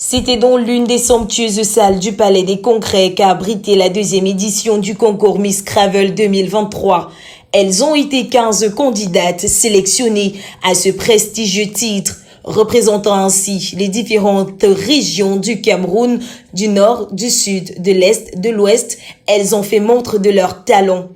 C'était dans l'une des somptueuses salles du Palais des Congrès qu'a abrité la deuxième édition du concours Miss Cravel 2023. Elles ont été 15 candidates sélectionnées à ce prestigieux titre, représentant ainsi les différentes régions du Cameroun, du nord, du sud, de l'est, de l'ouest. Elles ont fait montre de leur talent.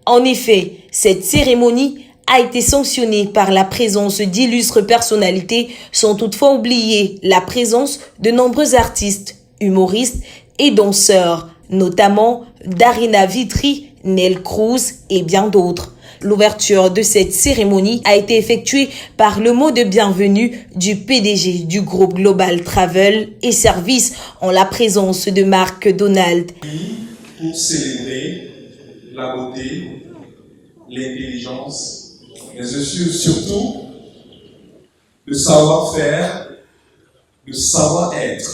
En effet, cette cérémonie a été sanctionnée par la présence d'illustres personnalités, sans toutefois oublier la présence de nombreux artistes, humoristes et danseurs, notamment Darina Vitry, Nel Cruz et bien d'autres. L'ouverture de cette cérémonie a été effectuée par le mot de bienvenue du PDG du groupe Global Travel et Services en la présence de Marc Donald. Pour célébrer la beauté, l'intelligence, mais surtout le savoir-faire, le savoir-être.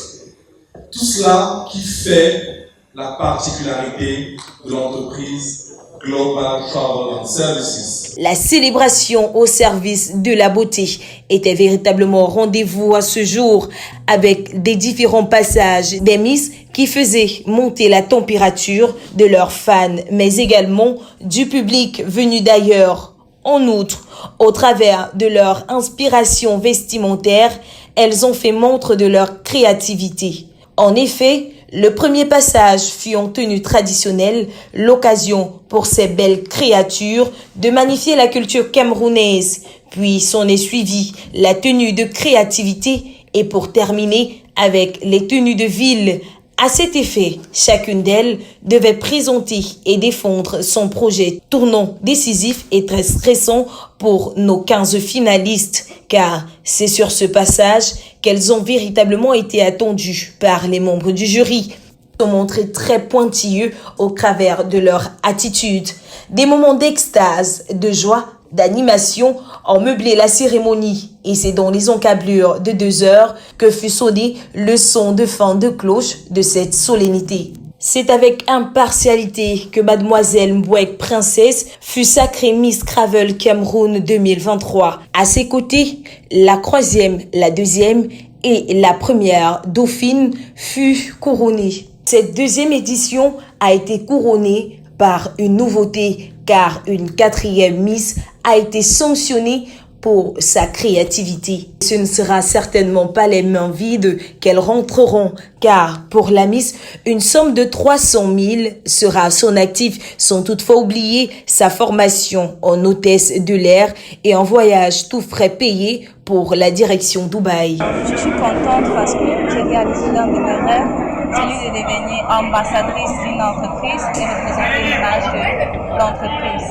Tout cela qui fait la particularité de l'entreprise Global Travel and Services. La célébration au service de la beauté était véritablement au rendez-vous à ce jour, avec des différents passages des Miss qui faisaient monter la température de leurs fans, mais également du public venu d'ailleurs. En outre, au travers de leur inspiration vestimentaire, elles ont fait montre de leur créativité. En effet, le premier passage fut en tenue traditionnelle, l'occasion pour ces belles créatures de magnifier la culture camerounaise. Puis s'en est suivi la tenue de créativité et pour terminer avec les tenues de ville. À cet effet, chacune d'elles devait présenter et défendre son projet tournant décisif et très stressant pour nos 15 finalistes, car c'est sur ce passage qu'elles ont véritablement été attendues par les membres du jury. Ils sont montrés très pointilleux au travers de leur attitude. Des moments d'extase, de joie, d'animation ont meublé la cérémonie et c'est dans les encablures de 2 heures que fut sonné le son de fin de cloche de cette solennité. C'est avec impartialité que Mademoiselle Mbouek Princesse fut sacrée Miss Cravel Cameroun 2023. À ses côtés, la 3e, la 2e et la première dauphine fut couronnée. Cette 2e édition a été couronnée par une nouveauté car une 4e Miss a été sanctionnée pour sa créativité. Ce ne sera certainement pas les mains vides qu'elles rentreront, car pour la Miss, une somme de 300 000 sera à son actif, sans toutefois oublier sa formation en hôtesse de l'air et en voyage tout frais payé pour la direction Dubaï. Je suis contente parce que j'ai réalisé l'un de mes rêves, celui de devenir ambassadrice d'une entreprise et représenter l'image de l'entreprise.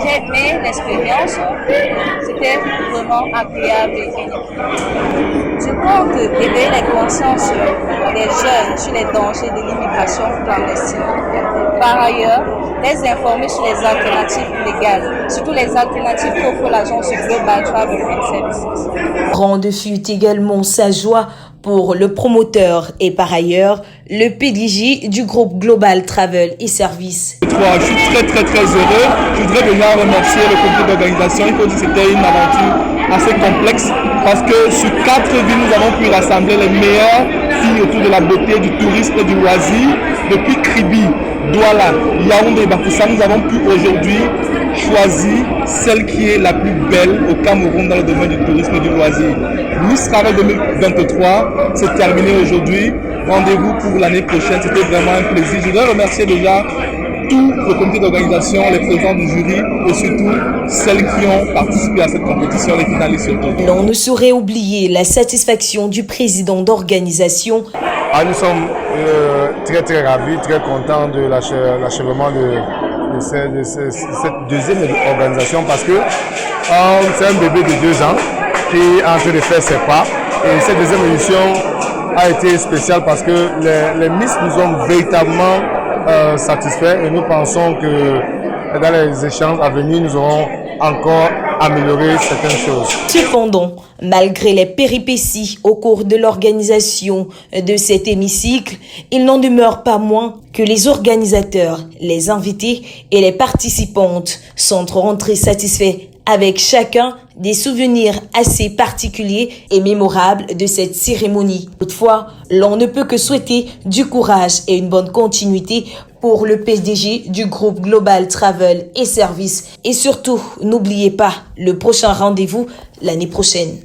J'ai aimé l'expérience, c'était vraiment agréable et unique. Je compte éveiller les consciences des jeunes sur les dangers de l'immigration clandestine. Par ailleurs, les informer sur les alternatives légales, surtout les alternatives qu'offre l'agence Global Travel and Services. Grande fut également sa joie pour le promoteur et par ailleurs le PDG du groupe Global Travel et Services. Je suis très heureux. Je voudrais déjà remercier le comité d'organisation. Il faut dire que c'était une aventure assez complexe parce que sur 4 villes, nous avons pu rassembler les meilleures filles autour de la beauté, du tourisme et du loisir. Depuis Kribi, Douala, Yaoundé et Bafoussam, nous avons pu aujourd'hui choisir celle qui est la plus belle au Cameroun dans le domaine du tourisme et du loisir. Miss Cravel 2023, c'est terminé aujourd'hui. Rendez-vous pour l'année prochaine, c'était vraiment un plaisir. Je voudrais remercier déjà tout le comité d'organisation, les présidents du jury et surtout celles qui ont participé à cette compétition, les finalistes surtout. On ne saurait oublier la satisfaction du président d'organisation. Nous sommes très ravis, très contents de l'achèvement de cette deuxième organisation parce que c'est un bébé de 2 ans qui est en train de faire ses pas. Et cette deuxième édition a été spéciale parce que les Miss nous ont véritablement satisfaits et nous pensons que dans les échanges à venir, nous aurons encore amélioré certaines choses. Cependant, malgré les péripéties au cours de l'organisation de cet hémicycle, il n'en demeure pas moins que les organisateurs, les invités et les participantes sont rentrés satisfaits avec chacun des souvenirs assez particuliers et mémorables de cette cérémonie. Toutefois, l'on ne peut que souhaiter du courage et une bonne continuité pour le PDG du groupe Global Travel et Services. Et surtout, n'oubliez pas le prochain rendez-vous l'année prochaine.